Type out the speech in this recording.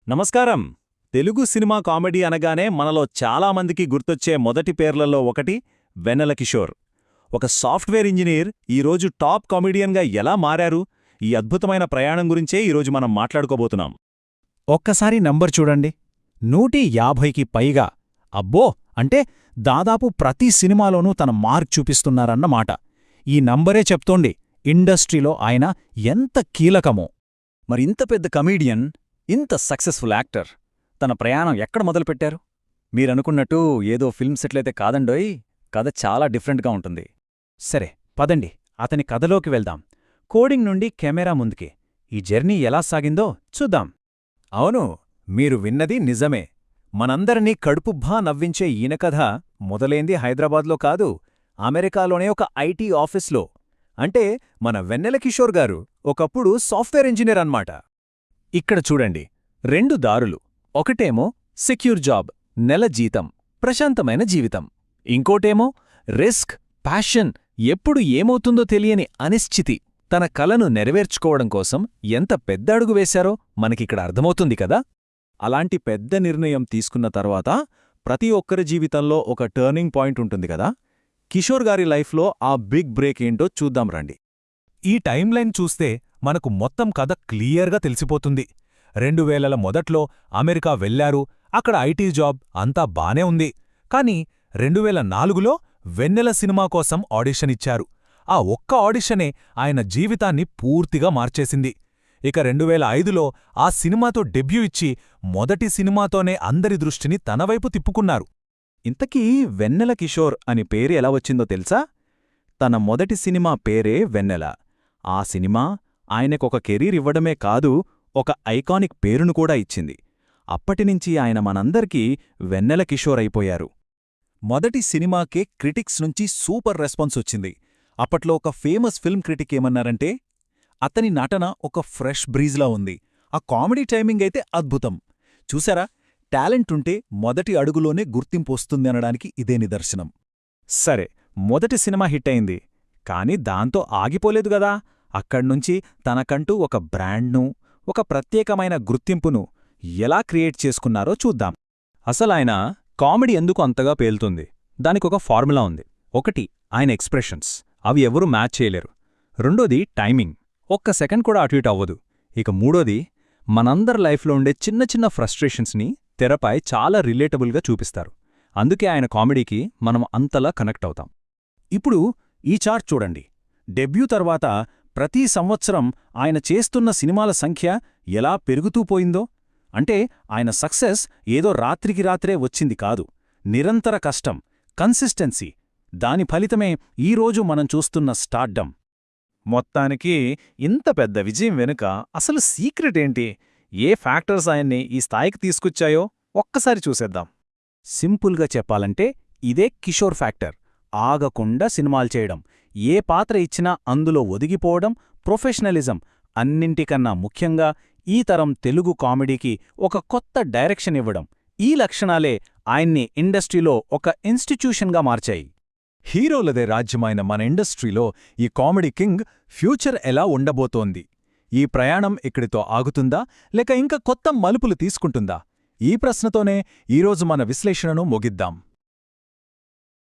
నమస్కారం. Telugu cinema comedy అనగానే మనలో చాలామందికి గుర్తొచ్చే మొదటి పేర్లలో ఒకటి వెన్నెల కిషోర్. ఒక సాఫ్ట్వేర్ ఇంజనీర్ ఈరోజు టాప్ కామెడియన్గా ఎలా మారారు? ఈ అద్భుతమైన ప్రయాణం గురించే ఈరోజు మనం మాట్లాడుకోబోతున్నాం. ఒక్కసారి నంబర్ చూడండి, 150కి పైగా. అబ్బో, అంటే దాదాపు ప్రతి సినిమాలోనూ తన మార్క్ చూపిస్తున్నారన్నమాట. ఈ నంబరే చెప్తోంది ఇండస్ట్రీలో ఆయన ఎంత కీలకమో. మరింత పెద్ద కమీడియన్, ఇంత సక్సెస్ఫుల్ యాక్టర్ తన ప్రయాణం ఎక్కడ మొదలుపెట్టారు? మీరనుకున్నట్టు ఏదో ఫిల్మ్ సెట్లయితే కాదండోయ్, కథ చాలా డిఫరెంట్గా ఉంటుంది. సరే, పదండి అతని కథలోకి వెళ్దాం. కోడింగ్ నుండి కెమెరా ముందుకి ఈ జర్నీ ఎలా సాగిందో చూద్దాం. అవును, మీరు విన్నది నిజమే. మనందరినీ కడుపుబ్బా నవ్వించే ఈయన కథ మొదలైంది హైదరాబాద్లో కాదు, అమెరికాలోనే ఒక ఐటీ ఆఫీస్లో. అంటే మన వెన్నెల కిషోర్ గారు ఒకప్పుడు సాఫ్ట్వేర్ ఇంజనీర్ అన్మాట. ఇక్కడ చూడండి, 2 దారులు. ఒకటేమో సెక్యూర్ జాబ్, నెల జీతం, ప్రశాంతమైన జీవితం. ఇంకోటేమో రిస్క్, ప్యాషన్, ఎప్పుడు ఏమవుతుందో తెలియని అనిశ్చితి. తన కలను నెరవేర్చుకోవడం కోసం ఎంత పెద్ద అడుగు వేశారో మనకిక్కడ అర్థమవుతుంది కదా. అలాంటి పెద్ద నిర్ణయం తీసుకున్న తర్వాత ప్రతి ఒక్కరి జీవితంలో ఒక టర్నింగ్ పాయింట్ ఉంటుంది కదా. కిషోర్ గారి లైఫ్లో ఆ బిగ్ బ్రేక్ ఏంటో చూద్దాం రండి. ఈ టైంలైన్ చూస్తే మనకు మొత్తం కథ క్లియర్గా తెలిసిపోతుంది. 2000ల మొదట్లో అమెరికా వెళ్లారు, అక్కడ ఐటీ జాబ్ అంతా బానే ఉంది. కాని 2004లో వెన్నెల సినిమా కోసం ఆడిషన్ ఇచ్చారు. ఆ ఒక్క ఆడిషనే ఆయన జీవితాన్ని పూర్తిగా మార్చేసింది. ఇక 2005లో ఆ సినిమాతో డెబ్యూ ఇచ్చి మొదటి సినిమాతోనే అందరి దృష్టిని తనవైపు తిప్పుకున్నారు. ఇంతకీ వెన్నెల కిషోర్ అని పేరు ఎలా వచ్చిందో తెలుసా? తన మొదటి సినిమా పేరే వెన్నెల. ఆ సినిమా ఆయనకొక కెరీర్ ఇవ్వడమే కాదు, ఒక ఐకానిక్ పేరును కూడా ఇచ్చింది. అప్పటినుంచి ఆయన మనందరికీ వెన్నెల కిషోర్ అయిపోయారు. మొదటి సినిమాకే క్రిటిక్స్ నుంచి సూపర్ రెస్పాన్స్ వచ్చింది. అప్పట్లో ఒక ఫేమస్ ఫిల్మ్ క్రిటిక్ ఏమన్నారంటే, అతని నటన ఒక ఫ్రెష్ బ్రీజ్లా ఉంది, ఆ కామెడీ టైమింగ్ అయితే అద్భుతం. చూసారా, టాలెంట్ ఉంటే మొదటి అడుగులోనే గుర్తింపు వస్తుంది అనడానికి ఇదే నిదర్శనం. సరే, మొదటి సినిమా హిట్ అయింది, కాని దాంతో ఆగిపోలేదు గదా. అక్కడ్నుంచి తనకంటూ ఒక బ్రాండ్ను, ఒక ప్రత్యేకమైన గుర్తింపును ఎలా క్రియేట్ చేసుకున్నారో చూద్దాం. అసలాయన కామెడీ ఎందుకు అంతగా పేలుతుంది? దానికొక ఫార్ములా ఉంది. ఒకటి, ఆయన ఎక్స్ప్రెషన్స్, అవి ఎవరూ మ్యాచ్ చేయలేరు. రెండోది టైమింగ్, ఒక్క సెకండ్ కూడా అటు ఇటు అవ్వదు. ఇక మూడోది, మనందరి లైఫ్లో ఉండే చిన్న చిన్న ఫ్రస్ట్రేషన్స్ని తెరపై చాలా రిలేటబుల్గా చూపిస్తారు. అందుకే ఆయన కామెడీకి మనం అంతలా కనెక్ట్ అవుతాం. ఇప్పుడు ఈ చార్ట్ చూడండి. డెబ్యూ తర్వాత ప్రతి సంవత్సరం ఆయన చేస్తున్న సినిమాల సంఖ్య ఎలా పెరుగుతూ పోయిందో. అంటే ఆయన సక్సెస్ ఏదో రాత్రికి రాత్రే వచ్చింది కాదు, నిరంతర కష్టం, కన్సిస్టెన్సీ. దాని ఫలితమే ఈరోజు మనం చూస్తున్న స్టార్డమ్. మొత్తానికి ఇంత పెద్ద విజయం వెనుక అసలు సీక్రెట్ ఏంటి? ఏ ఫ్యాక్టర్స్ ఆయన్ని ఈ స్థాయికి తీసుకొచ్చాయో ఒక్కసారి చూసేద్దాం. సింపుల్గా చెప్పాలంటే ఇదే కిషోర్ ఫ్యాక్టర్. ఆగకుండా సినిమాలు చేయడం, ఏ పాత్ర ఇచ్చినా అందులో ఒదిగిపోవడం, ప్రొఫెషనలిజం. అన్నింటికన్నా ముఖ్యంగా ఈ తరం తెలుగు కామెడీకి ఒక కొత్త డైరెక్షన్ ఇవ్వడం. ఈ లక్షణాలే ఆయన్ని ఇండస్ట్రీలో ఒక ఇన్స్టిట్యూషన్గా మార్చాయి. హీరోలదే రాజ్యమైన మన ఇండస్ట్రీలో ఈ కామెడీ కింగ్ ఫ్యూచర్ ఎలా ఉండబోతోంది? ఈ ప్రయాణం ఇక్కడితో ఆగుతుందా, లేక ఇంకా కొత్త మలుపులు తీసుకుంటుందా? ఈ ప్రశ్నతోనే ఈరోజు మన విశ్లేషణను ముగిద్దాం.